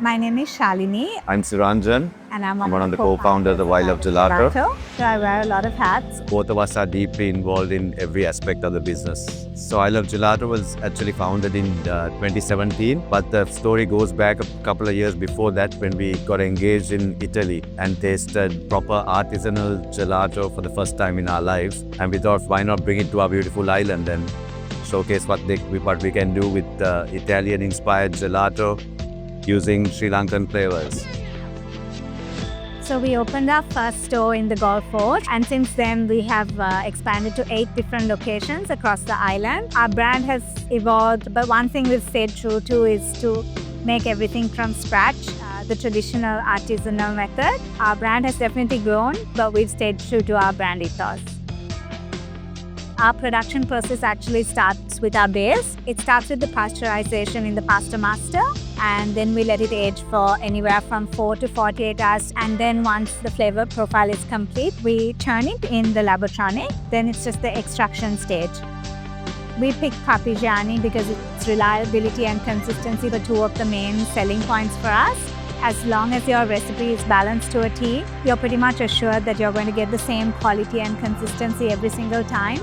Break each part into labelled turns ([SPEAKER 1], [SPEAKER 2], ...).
[SPEAKER 1] My name is Shalini.
[SPEAKER 2] I'm Suranjan.
[SPEAKER 1] And I'm
[SPEAKER 2] one of the co-founders of Isle of Gelato.
[SPEAKER 1] So I wear a lot of hats.
[SPEAKER 2] Both of us are deeply involved in every aspect of the business. So Isle of Gelato was actually founded in 2017, but the story goes back a couple of years before that when we got engaged in Italy and tasted proper artisanal gelato for the first time in our lives. And we thought, why not bring it to our beautiful island and showcase what we can do with Italian-inspired gelato using Sri Lankan flavors.
[SPEAKER 1] So we opened our first store in the Gulf Port, and since then we have expanded to 8 different locations across the island. Our brand has evolved, but one thing we've stayed true to is to make everything from scratch, the traditional artisanal method. Our brand has definitely grown, but we've stayed true to our brand ethos. Our production process actually starts with our base. It starts with the pasteurization in the pasta master, and then we let it age for anywhere from 4 to 48 hours. And then once the flavor profile is complete, we churn it in the labotronic. Then it's just the extraction stage. We picked Carpigiani because its reliability and consistency were 2 of the main selling points for us. As long as your recipe is balanced to a T, you're pretty much assured that you're going to get the same quality and consistency every single time.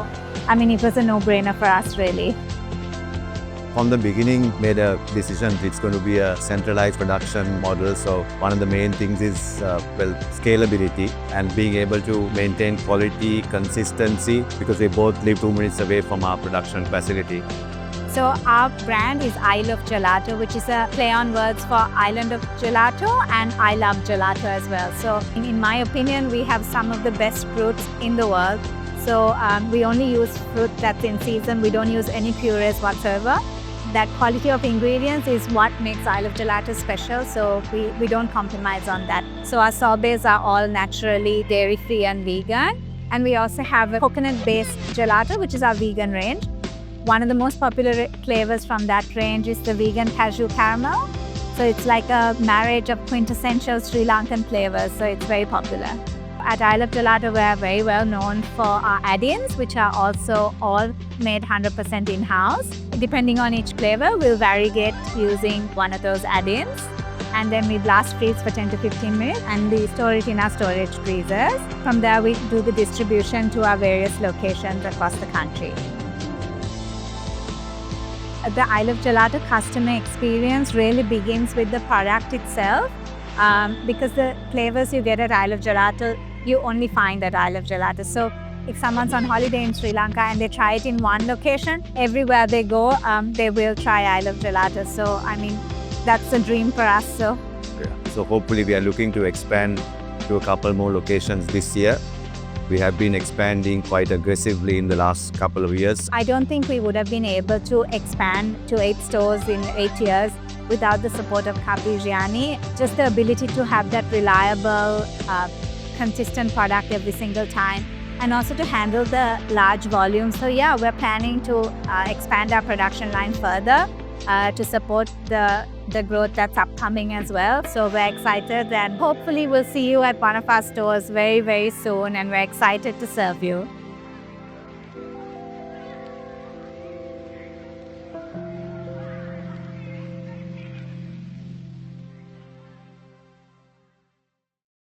[SPEAKER 1] I mean, it was a no-brainer for us, really.
[SPEAKER 2] From the beginning, made a decision it's going to be a centralized production model. So one of the main things is scalability and being able to maintain quality, consistency, because we both live 2 minutes away from our production facility.
[SPEAKER 1] So our brand is Isle of Gelato, which is a play on words for Island of Gelato and I love gelato as well. So in my opinion, we have some of the best fruits in the world. So we only use fruit that's in season. We don't use any purees whatsoever. That quality of ingredients is what makes Isle of Gelato special, so we don't compromise on that. So our sorbets are all naturally dairy-free and vegan. And we also have a coconut-based gelato, which is our vegan range. One of the most popular flavors from that range is the vegan cashew caramel. So it's like a marriage of quintessential Sri Lankan flavors, so it's very popular. At Isle of Gelato, we are very well known for our add-ins, which are also all made 100% in-house. Depending on each flavor, we'll variegate using one of those add-ins. And then we blast freeze for 10 to 15 minutes and we store it in our storage freezers. From there, we do the distribution to our various locations across the country. The Isle of Gelato customer experience really begins with the product itself, because the flavors you get at Isle of Gelato, you only find at Isle of Gelato. So if someone's on holiday in Sri Lanka and they try it in one location, everywhere they go, they will try Isle of Gelato. So, I mean, that's a dream for us. So
[SPEAKER 2] hopefully we are looking to expand to a couple more locations this year. We have been expanding quite aggressively in the last couple of years.
[SPEAKER 1] I don't think we would have been able to expand to 8 stores in 8 years without the support of Carpigiani. Just the ability to have that reliable, consistent product every single time, and also to handle the large volume. So yeah, we're planning to expand our production line further to support the growth that's upcoming as well. So we're excited, and hopefully we'll see you at one of our stores very, very soon, and we're excited to serve you.